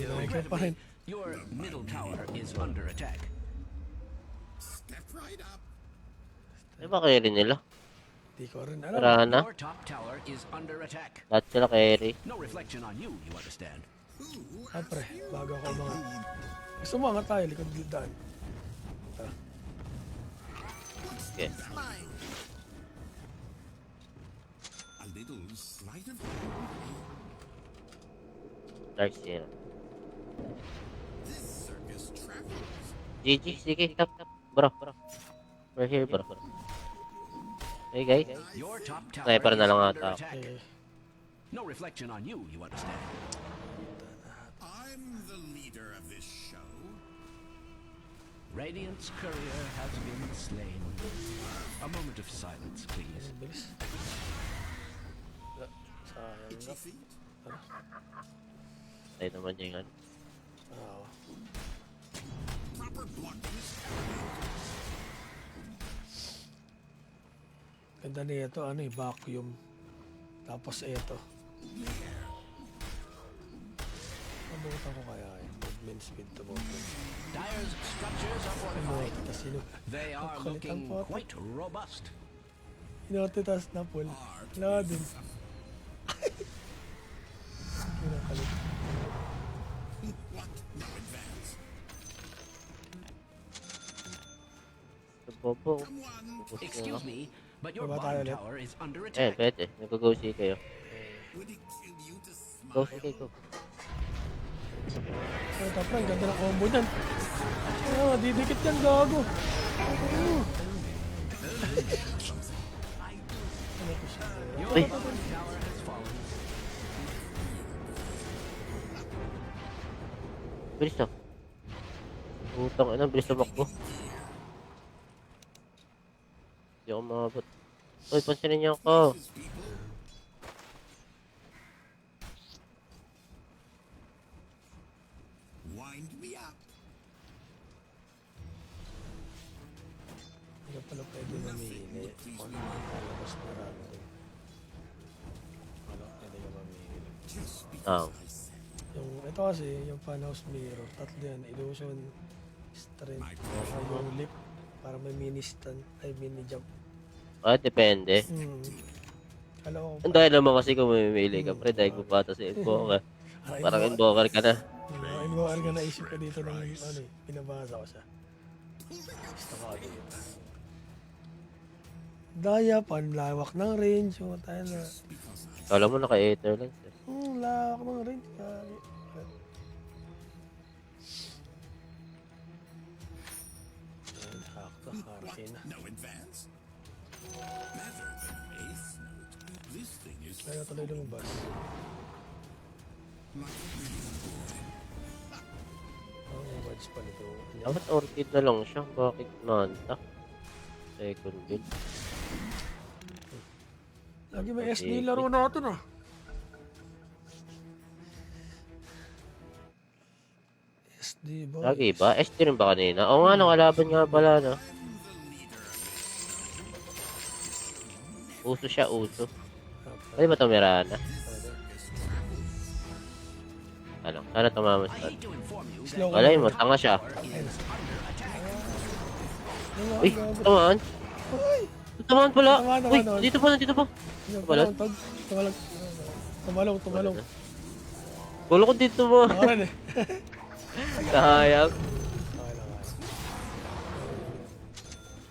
Striker pa rin. Your middle tower is under attack. Ano ba carry nila? Di ko rin alam. Rana? Your top tower is under attack. Lahat sila carry. No reflection on you, you understand. Ah, pre, bago ako mga... Gusto mo nga tayo, likod gildan. Tara. Okay. A little sleight of Dark Zero. this circus travels. GG, sige, tap. Bro. We're here, bro. Hey guys. Your top tower Sniper na is lang under ata. attack. Eh, No reflection on you, you understand. I'm the leader of this show. Radiant's courier has been slain. A moment of silence, please. bilis. Sayang Itchy na. feet. Tayo naman yung ano. Ah, Proper blocking is ganda nito, ano eh, vacuum. Tapos ito. Mabutan ko kaya eh. Movement speed to movement. Dire's structures are fortified. Tapos They are Kulit ang looking photo. quite robust. Inotitas na pool. Wala din. Kinakalit. what? No advance. Bobo. Come on. Ubus na Excuse ako. me, but your Baba tayo bottom ulit. tower is under Eh, attack. pwede. Nag-go-go kayo. Would it kill you to Go, smile? sige, go. Ay, tapos, ganda ng combo niyan. Ah, didikit yan, gago. Your Uy. bottom tower has fallen. Bilis na. Putang ina, bilis na makbo. Hindi ako makabot. Uy, pansinin niyo ako. Wind me up. Hindi ka pala pwede mamili. Kung ano ang lalabas marami din. Wala, pwede ka mamili. Just Ah. because I said Yung, ito kasi, yung Funhouse Mirror, tatlo yan. Illusion, Strength, saka yung Leap. Para may mini stun, ay mini jump. Ah, depende. Alam ko Ang dahil naman kasi kung mamimili ka, pre, dahil ko pata si Invoker. Parang Invoker ka na. Invoker ka naisip ka dito ng ano eh, pinabasa ko siya. Gusto ko dito. Daya, panlawak ng range, o tayo na. Kala mo naka-ether lang siya. Lawak ng range, kaya. Sakto, karasi na. no advance. Better than eighth note. This thing is Kaya tuloy lumabas. Oh, watch pala ito. Dapat orchid na lang siya. Bakit nanta? Second build. Lagi may SD laro natin ah. SD boy. Lagi ba? SD rin ba kanina? Oo nga, nakalaban nga pala, no? Uso siya, uso. Pwede ba ito Mirana? Ano? Sana tumamas I pa. hate to inform you that Slow Wala yun, matanga siya. is under attack. Uy, tamaan. Uy! Tamaan pala. Tamaan, Uy, tamaan. dito pa, dito pa. Tumalon? Tumalong. Gulo ko dito mo. Nakaran eh. Kahayang.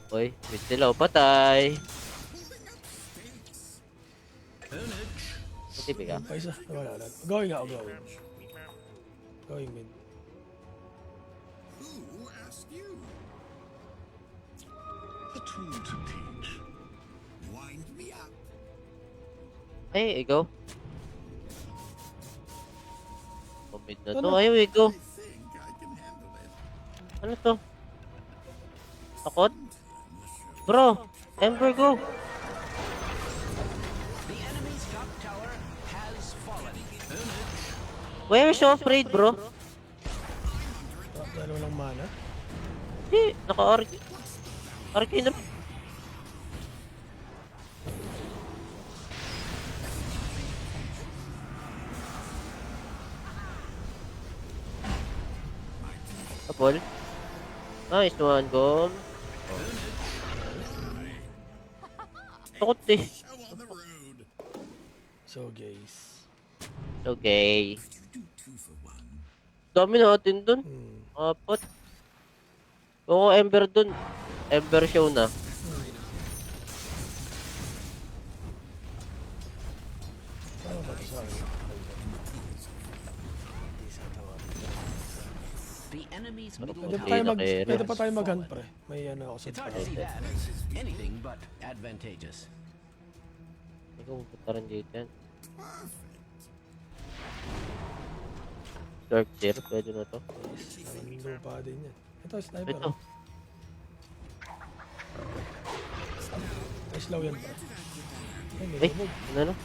Uy, mid sila, patay. Matibig ka. Pa isa. Wala. Going out, going. Going mid. who asked you? A tool to teach. Wind me up. Ay, ikaw. Pumid na to. Ano? Ayaw, ikaw. I think I can handle it. Ano to? Takot? Bro, Ember, go. The enemy's top tower has fallen. Why are you so afraid, bro? Dahil walang mana. Hindi, naka-arc. Arc na. Kapol. Nice one, Gom. Takot eh. Show on the road. So guys. Okay. Do two for one. Dami natin dun. Hmm. Apat. Oo, Ember dun. Ember show na. Ano ba ito sa akin? Hindi sa tawa. The enemy's middle Pwede pa Okay, tayo tower mag, okay, pwede pa tayo mag-hunt pre. May ano ako sa It's hard to see that as anything but advantageous. Ikaw, pupunta rin dito yan. Dark Zero, pwede na to. Yes, lupa din yan. Ito, sniper. Ito. Ay, slow yan pre. Ay, may Eh, lumog. ano na?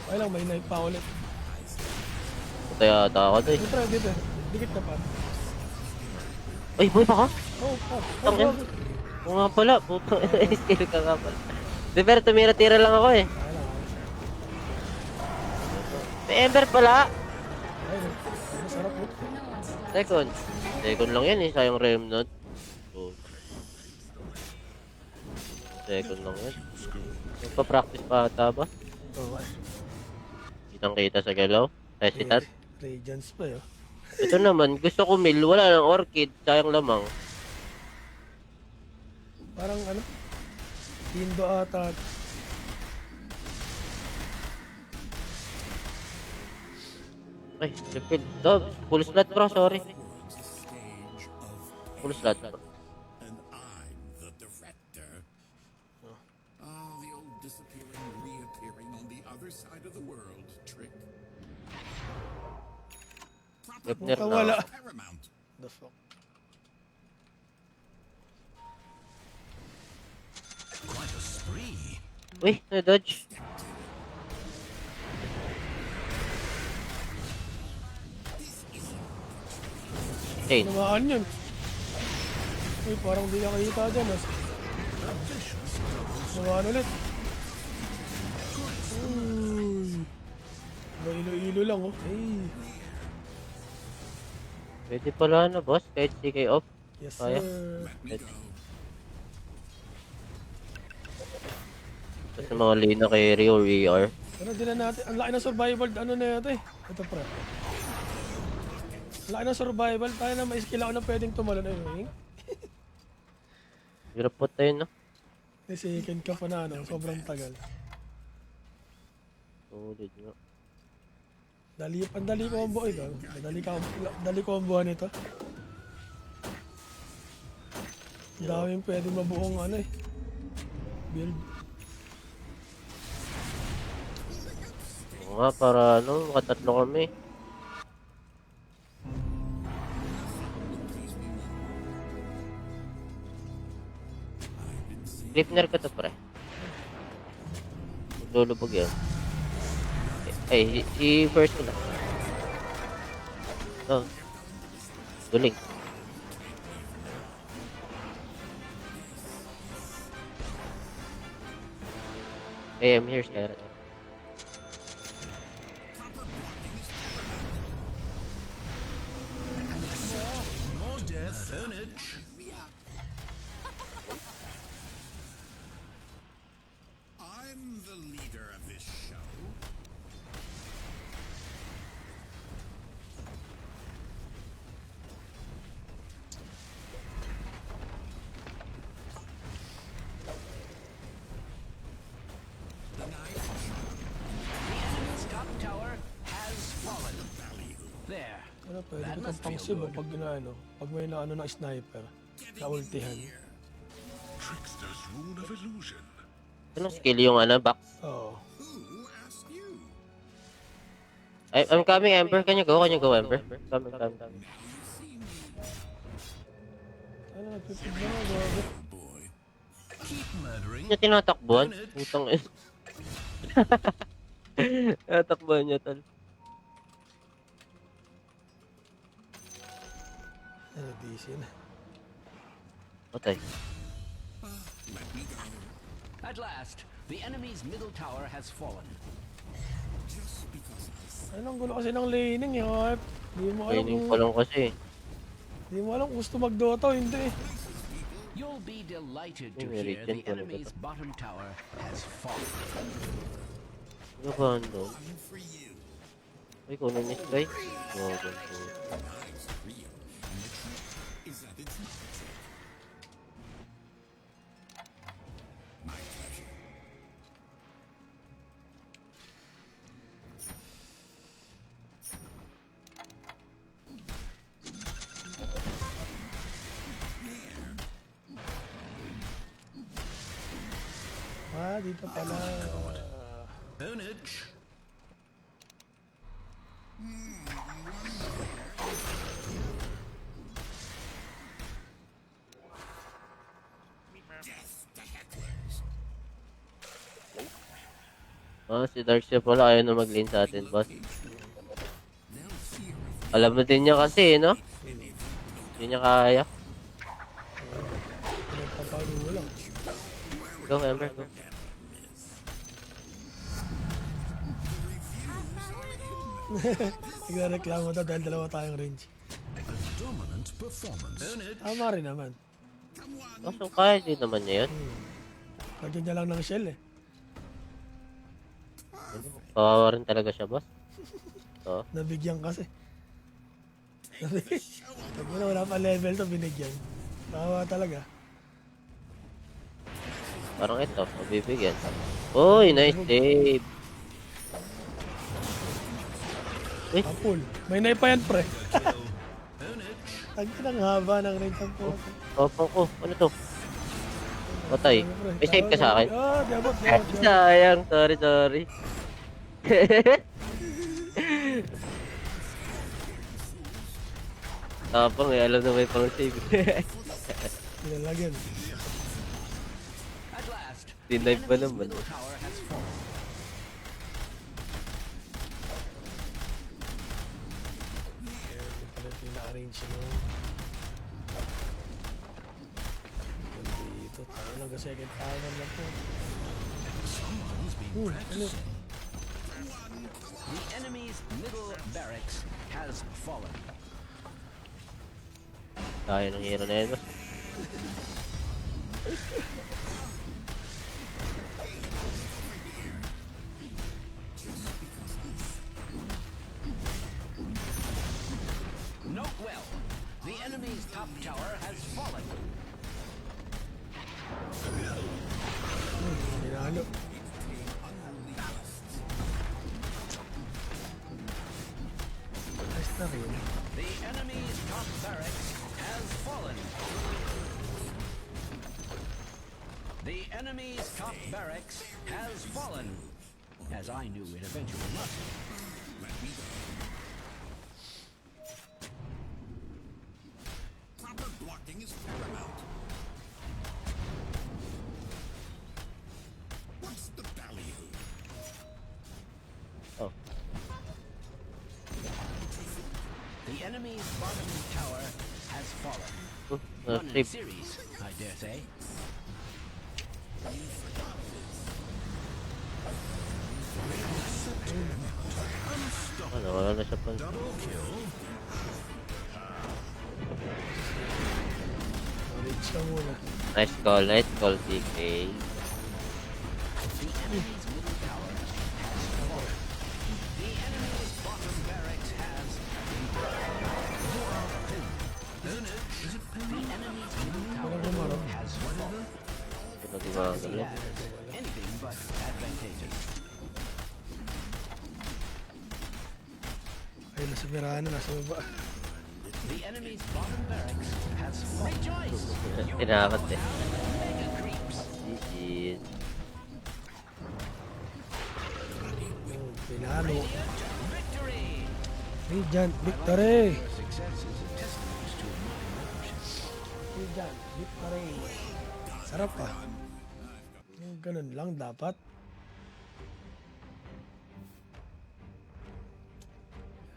Ay lang, may knife pa ulit. Patay ata ako to eh. Dito, dito. Dikit ka pa. Ay, boy pa ka? Oh, oh, Tangin. oh. Oo nga pala, putang skill ka nga pala. Di pero tumira-tira lang ako eh. May Ember pala. Ay, masarap po. Second. Second lang yan eh, sayang Remnant. So, second lang yan. Magpa-practice pa ata ba? Oh, ay. Kitang-kita sa galaw. Hesitant. Radiance pa yun. Ito naman, gusto ko mill, wala ng orchid, sayang lamang. Parang ano? Indo ata. Ay, refill. Full slot bro, sorry. Full slot. And I'm the director. Ah, the old disappearing, reappearing on the other side of the world trick. Webner Wala. na. Paramount. The fuck? Quite a spree. Uy, na-dodge. Chain. Namaan yun. Uy, parang di nakita dyan. Ah. Namaan ulit. Uy. Ilo-ilo lang oh. Hey. Pwede pala na boss, kahit CK off. Yes Kaya. sir. Let me go. Sa mga lane na carry or ER. Pero di na natin. Ang laki ng survival. Ano na ito eh. Ito pre. Ang laki ng survival. Tayo na may skill ako na pwedeng tumalon. Ayun. Hirap po tayo na. May second ka pa na ano. Sobrang tagal. Solid nga. Dali combo ito. Dali combo nito. Ang daming pwedeng mabuong ano eh. Build. Oo nga, para ano, makatatlo kami. Flipner ka to pre. Lulubog yan. Ay, si first ko na. Oh. Guling. Hey, I'm here, Skyrat. More death. Turnage. I'm the leader of this show. The enemy's top tower has fallen. There. Ano pwede ko itong pang-sib pag ginaano. Pag may naano ng sniper. Naultihan. Trickster's rune of illusion. Anong skill yung ano, back? Oo. Who asked you? I'm coming, Ember. Can you go, Ember? Coming. Ano nagpipig na nga gago. Boy. Keep murdering. Niya tinatakbuhan. Putang ina. Tinatakbuhan niya, tal. Ano DC na. Patay. Let me go. At last, the enemy's middle tower has fallen. Just because I Anong gulo kasi ng laning eh. Hype. Hindi mo alam Training kung... pa lang kasi. Hindi mo alam kung gusto mag-Dota o hindi. You'll be delighted to May hear regen the ko na ba enemy's to? bottom tower has fallen. Ano ba doon? One for you. Ay, kunin niya Sky. Oh, ganito. Life's real, and the truth is that it's magic. My pleasure. Ah, dito pala. Onage. Death to hecklers. Ah, si Darkseid pala ayaw na mag-lane sa atin, boss. Alam mo din niya kasi, no? Hindi niya kaya. Pinagpapaluwa lang. Go, Ember, go. Nagreklamo daw dahil dalawa tayong range. Dominant performance. Onage. Tama rin naman. Oh, so kaya din naman niya yun. Lagyan niya lang ng shell eh. Kawawa rin talaga siya, boss. Oh, Nabigyan kasi. Pag wala pa level to, binigyan. Tawa talaga. parang ito, mabibigyan. Uy, nice save. Uy, Apul. May knife pa yan, pre. Onage. Ang kinang haba ng range ng po. opo ko. Ano to? Patay. May save ka sa akin. Ah, diabot, Ah, diabot. sayang. Sorry, sorry. Tapang eh, alam na may pang save. Nilalagyan. At last, Denive ba enemy's naman? middle tower has fallen. Hindi pala pina-arrange mo. Dito, tayo nag-second tower na po. Someone's been Ano? practicing. The enemy's middle barracks has fallen. Kaya ng hero na yun, boss. Note well, the enemy's top tower has fallen. Hinalo. Nice na rin. The enemy's top barracks has fallen. The enemy's top barracks has fallen. As I knew it eventually must. Proper blocking is paramount. What's the ballyhoo? Oh, The enemy's bottom tower has fallen. One in save. series, I dare say. Ano, wala na siya pa. Arrange ka muna. Nice call, DK. The enemy's middle tower has fallen. The enemy's bottom barracks has The enemy's middle tower has fallen. Pinag-iwagan lang. Anything but advantageous. Ay, nasa Mirana, nasa baba. The enemy's bottom barracks has fallen. Rejoice! Tinakot eh. Mega creeps. GG's. Pinalo. Victory! Radiant victory! Success is a testament to my leadership. Radiant victory! Sarap ah. Yung ganun lang dapat.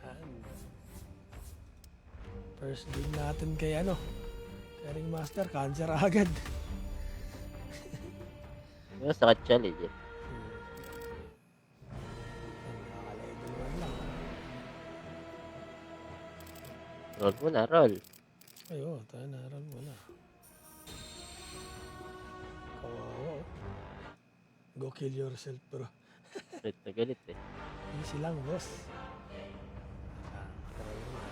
Yan. First game natin kay ano. Kay Ring Master, cancer agad. Yung sakit siya, legit. Nakaka-level 1 lang. Roll mo na, roll. Ay, oo, tayo naran mo na. Kawawa, oh. Go kill yourself, bro. Galit na galit eh. Easy lang, boss. Talaga naman.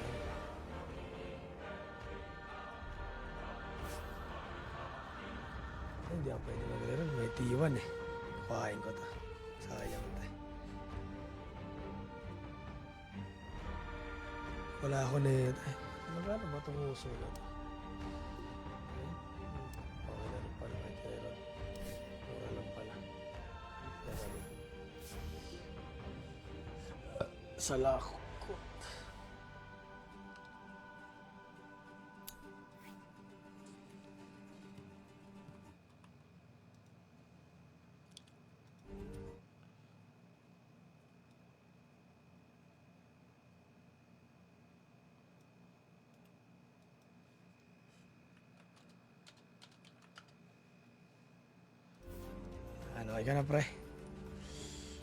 Ay, hindi ako pwede maglaro. May T1 eh. Kuhain ko to. Sayang to eh. Wala ako na ito eh. Magkano ba itong uso na to? Okay na rin pala kay Kairon. Mura lang pala. Yan. Sa lako ko. Ano, okay ka na pre?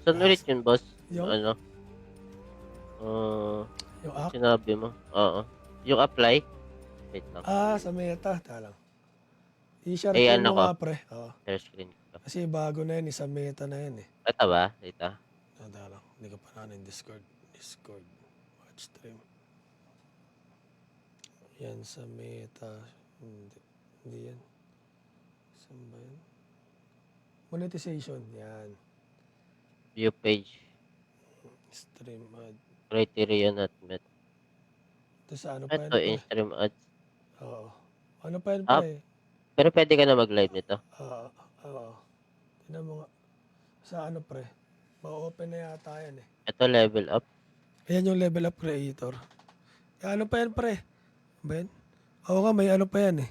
Saan ulit yun, boss? Yung- Ano? Yung act? Sinabi mo. Oo. Yung apply? Wait lang. Sa meta. Talang. I-share Eh, ko ano mo ko? nga pre. Oo. Share screen ko. Kasi bago na yun, sa meta na yun eh. Ito ba? Ito. Talang. Hindi ko pa na yung Discord. Discord. Watch stream. Yan sa meta. Hindi. Hindi yan. Saan ba yan? Monetization. Yan. View page. Stream ad. Criteria not met. Ito sa ano pa yan Ito, pre? in-stream ads. Oo. Ano pa yan Ah. pre? Pero pwede ka na mag-live nito. Oo. Tignan mo nga. Sa ano pre? Ma-open na yata yan eh. Ito, level up. Ayan yung level up creator. Ano pa yan pre? Ben? Oo nga, may ano pa yan eh.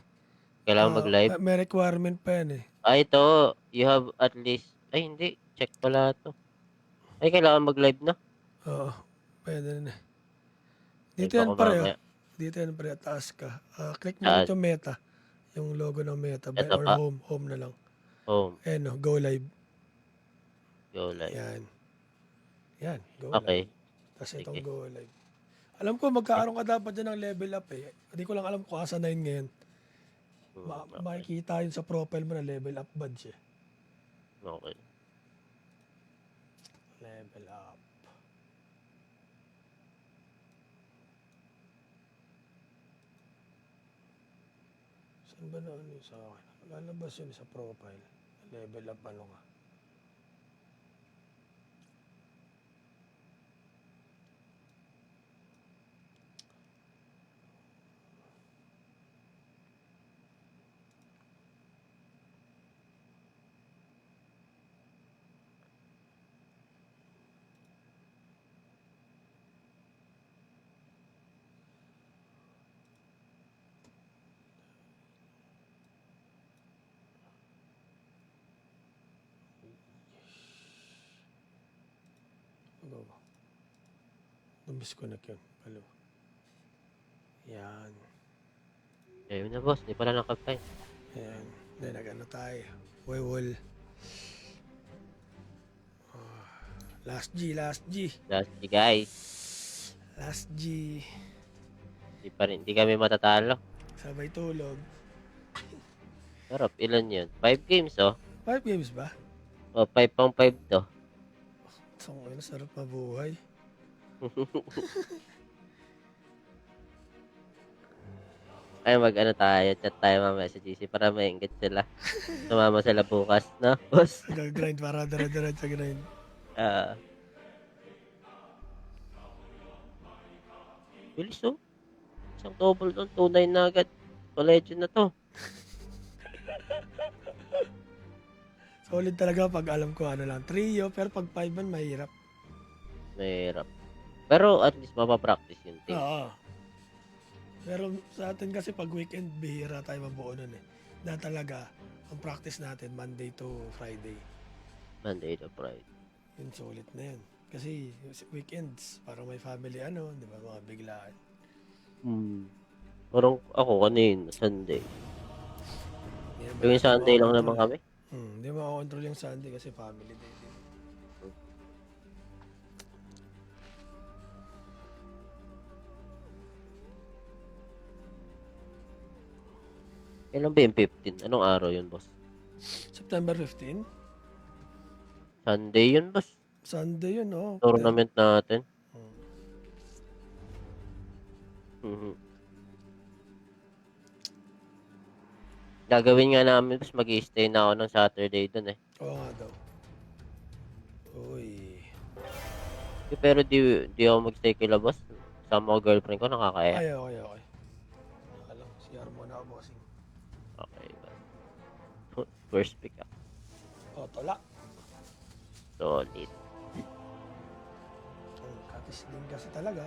Kailangan mag-live. May requirement pa yan eh. Ito. You have at least... Ay, hindi. Check pala ito. Ay, kailangan mag-live na. Oo. Pwede na eh. Ay, Dito yan baka pre. mamaya. Dito yan pre. Taas ka. Click mo Saan? ulit yung meta. Yung logo ng meta. Ito Or pa? home. Home na lang. Home. Ayan o. Go live. Go live. Yan. Yan. Go Okay. live. Tapos itong Sige. go live. Alam ko magkaaroon ka dapat dyan ng level up eh. Hindi ko lang alam kung asa 9 ngayon. Okay. Makikita yun sa profile mo na level up badge eh. Okay. Level up. Saan ba na ano yun sa akin? Lalabas yun sa profile. Level up ano nga. Go. Dumisconnect yun. Palo. Yan. Ayun na, boss. Di pala nakapay. Yan. Then nag-ano tayo. Wewol. Last G. Last guys. Last G. Di kami matatalo. Sabay tulog. Sarap. Ilan yun? 5 games, oh. 5 games ba? O, 5 to. So, ngayon, sarap mabuhay. Ay, mag-ano tayo. Chat tayo mamaya sa GC para maingit sila. Sumama sila bukas, no? Boss. Nag-grind para dara-dara sa grind. Bilis, oh. Isang double doon. 2-9 na agad. Legend na to. Solid talaga pag alam ko ano lang. Trio, pero pag 5 man, mahirap. Mahirap. Pero at least mapapractice yung team. Oo. Pero sa atin kasi pag weekend, bihira tayo mabuo nun eh. Na talaga, ang practice natin, Monday to Friday. Monday to Friday. Yun, solid na yan. Kasi weekends, parang may family ano, di ba, mga biglaan. Parang ako kanina, Sunday. Hindi naman Yung natin Sunday lang makakontrol naman kami. Hindi makakontrol yung Sunday kasi family day din. Kailan ba yung 15? Anong araw yun, boss? September 15? Sunday yun, boss. Sunday yun, oh. Tournament natin. Mhm. Gagawin nga namin, boss, mag-i-stay na ako ng Saturday dun eh. Oo nga daw. Uy. Pero di ako mag-stay kila boss. Sama ko girlfriend ko, nakakaya. Ay, okay, okay. Alam, CR muna ako, bossing. Okay, boss. First pick up. Oh, tolak. Solid. Katisling kasi talaga.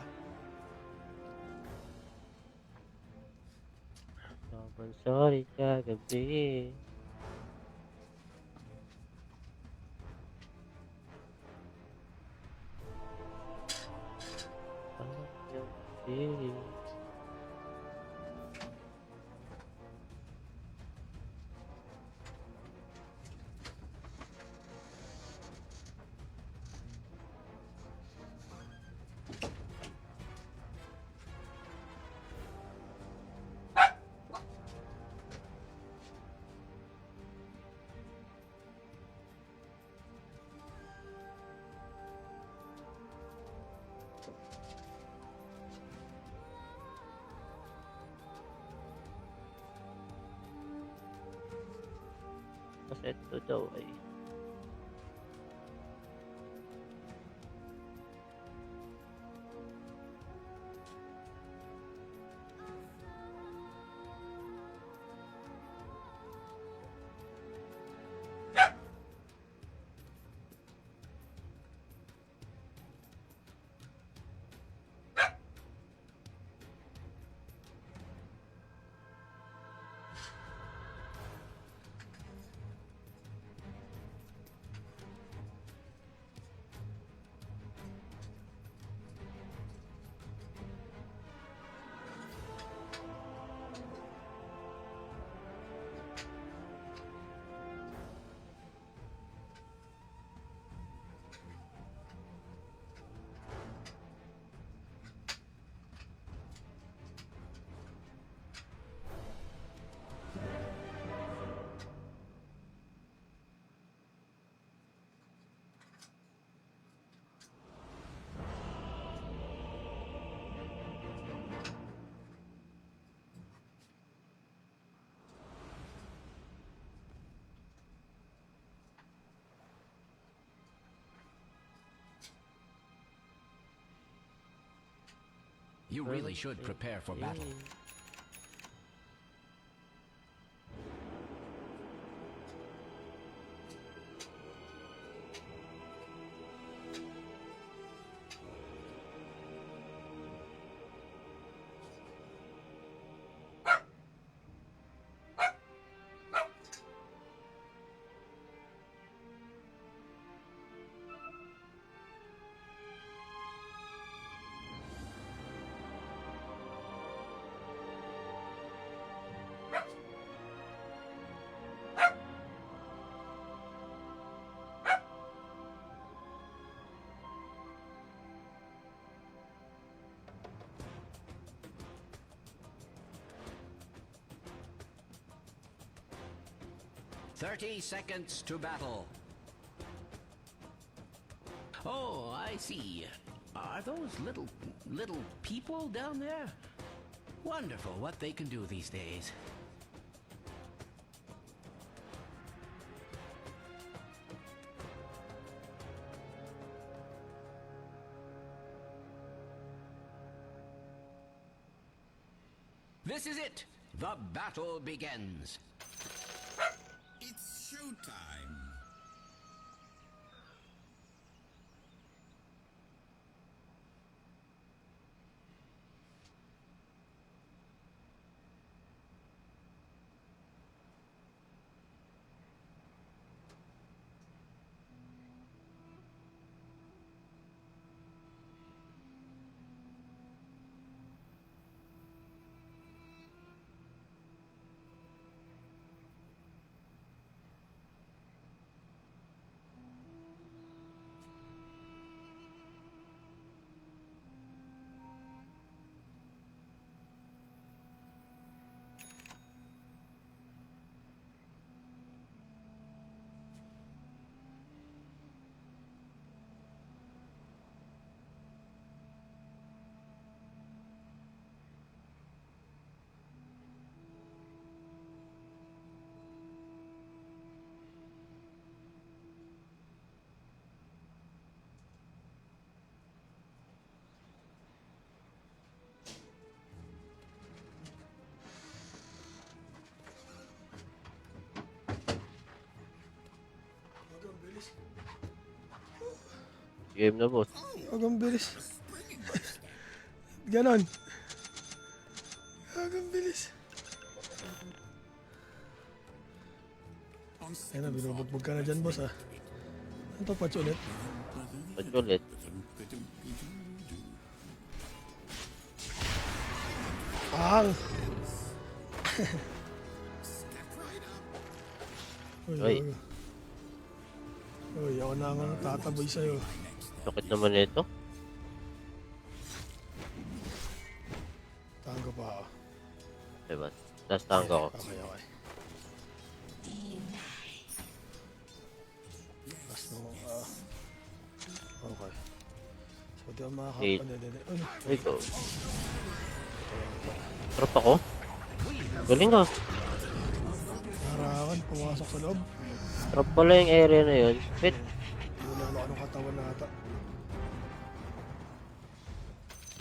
Sobrang sorry kagabi. Kagabi. Kasi ito daw ay You really should prepare for battle. "30 seconds to battle." Oh, I see. Are those little people down there? Wonderful what they can do these days. This is it. The battle begins. It's showtime. game na, boss. Huwag ang bilis. Ganon. Huwag ang bilis. Ayun na, binubugbog ka na dyan, boss, ha. Ano to, patch ulit? Patch ulit. Pang! Uy. Uy, ako na ang tataboy sa'yo. Sakit naman ito. Tango pa ako. Diba? Last tango ko. Okay, okay. Last no, okay. So, di ako Eight. makakapag... Ay, go. Trap ako. Galing ka. Harakan, pumasok sa loob. Trap pala yung area na yun. Wait. Wala na anong katawan na ata.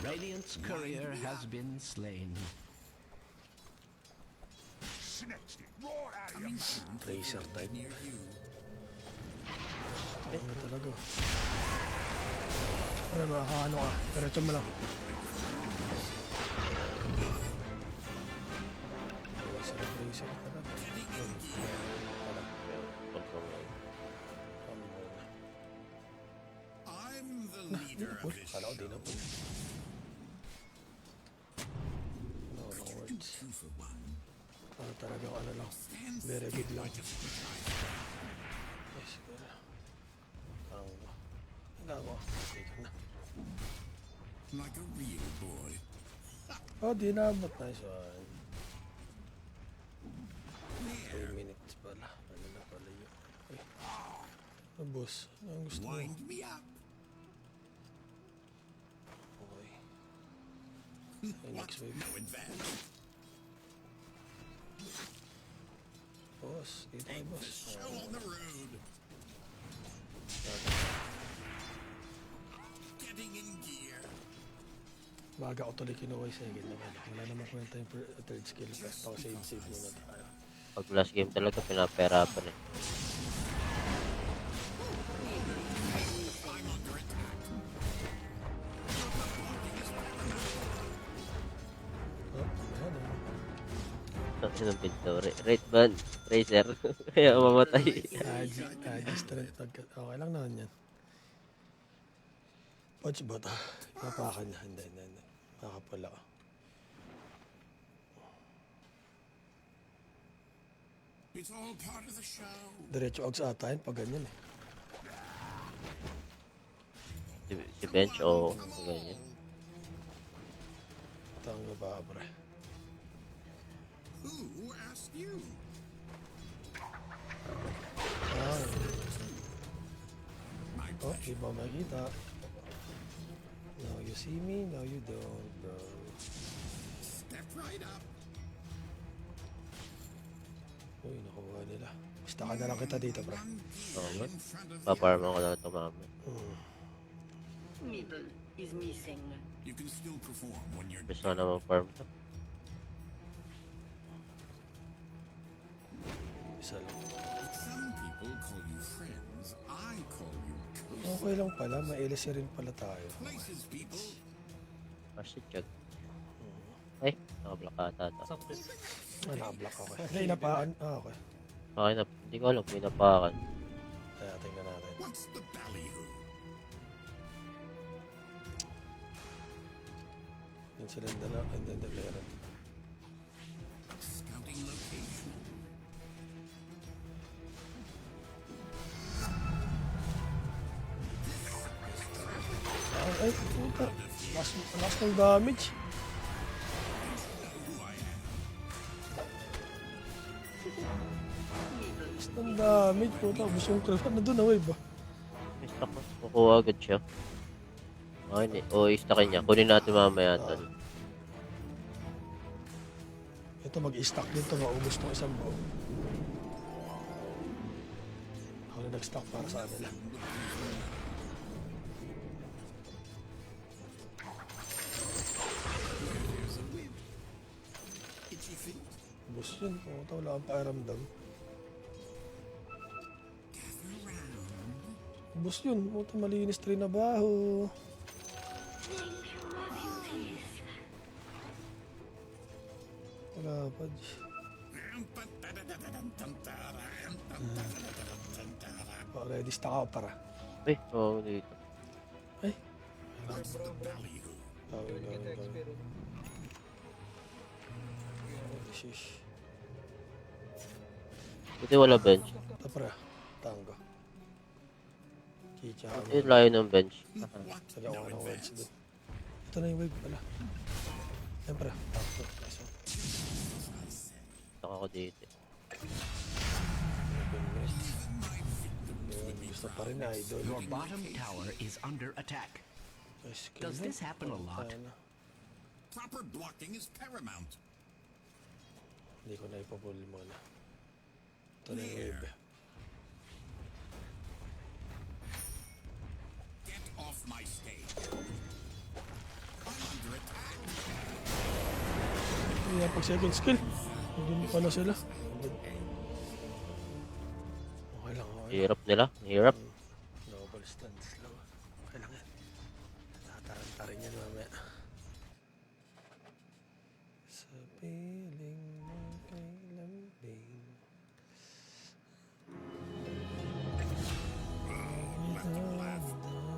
Radiant's courier has been slain. Tracer type. Ano talaga? Ano, makakaano ka? Diretso mo lang. Tracer talaga. I'm the leader of this Kala ko di na po. No words. two for one. Ano talaga ano lang. Very good lang. Yes, siguro. Ang gawa. Sige na. Like a real boy. Oh, di naabot. Nice one. 3 minutes pala. Ano na pala yun? Ay. Oh, boss. Ang gusto mo? Wind me up. Okay. Ay, next wave. No advance. Boss. Dito kay boss. Show on the road. Getting in gear. Baga ko tuloy kinuha yung second naman. Wala naman kwenta yung third skill. Basta ko save muna tayo. Pag last game talaga, pinapahirapan eh. Oh, ayan naman. Tapos ng pinto. Right ban. Razer. Kaya mamatay. Agi strength. Okay lang naman yan. Punch ba ito? Papakan niya. Hindi. Nakapala ka. It's all part of the show. Diretso out sa atin pag ganyan eh. Si bench o ganyan. Tango ba, pre? Who asked you? Ah, My oh, di ba makita? Now you see me, now you don't, bro. step right up. Uy, nakuha nila. Basta ka na lang kita dito, bro. Oo nga. Paparm ako na ito mamaya. Middle is missing. You can still perform when you're Gusto na mag-farm to. Isa lang. Some people call you friends. I call you toast. Okay lang pala, ma-LC rin pala tayo. Places, people. Kasi check. Ay, nakablock ata ito. Ah, naka-block ako. Hindi, napaan. Ah, okay. Okay na, hindi ko alam, may napakan. Kaya tingnan natin. What's the ballyhoo? Yun sila yung dalawa, and then the meron. Scouting location. Ay, puta. Last ng damage. Last ng damage, puta. Gusto yung craft na doon, away ba? May stock ko. Kukuha agad siya. Okay, hindi. O, i-stockin niya. Kunin natin mamaya ito. Ito, mag-i-stack dito, maubos ng isang buo. Ako na nag-stack para sa kanila. Itchy feet. Boss yun, puta. Wala kang pakiramdam. Gather round. Bus yun. Puta, malinis trinabaho. Wala pa. Oh, ready stock ako para. Uy, oo, dito. Ay. What's the ballyhoo? Gawin. Shish. Buti wala bench. Tapra. Tango. Chicha. Yung layo ng bench. What? Sada No ako ng wedge advance. doon. Ito na yung wave pala. Yan para. Tango. Kaso. Taka ko dito. Gusto pa rin na idol. Your bottom tower is under attack. Does this happen a lot? Proper blocking is paramount. Hindi ko na ipapul muna. Ito na yung wave. Get off my stage. I'm under attack. Kaya pag second skill, hindi mo pala sila. Okay lang, okay lang. Hirap nila. Hirap. Double stance lang. Okay lang yan. Tataran-tarin yan mamaya. Sa piling mo kay lambing. Let them laugh.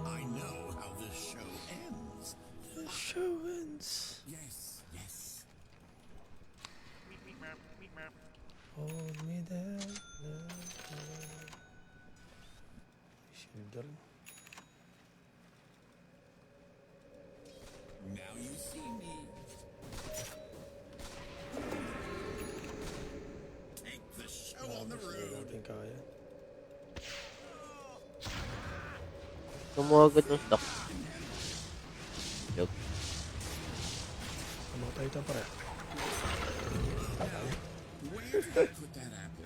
I know how this show ends. Assurance. Yes, yes. Hold me down. Shielder. Now you see me. Take the show on the Hindi road. natin kaya. Kumuha agad ng stock. Joke. Kamatay ito pare. Where did I put that apple?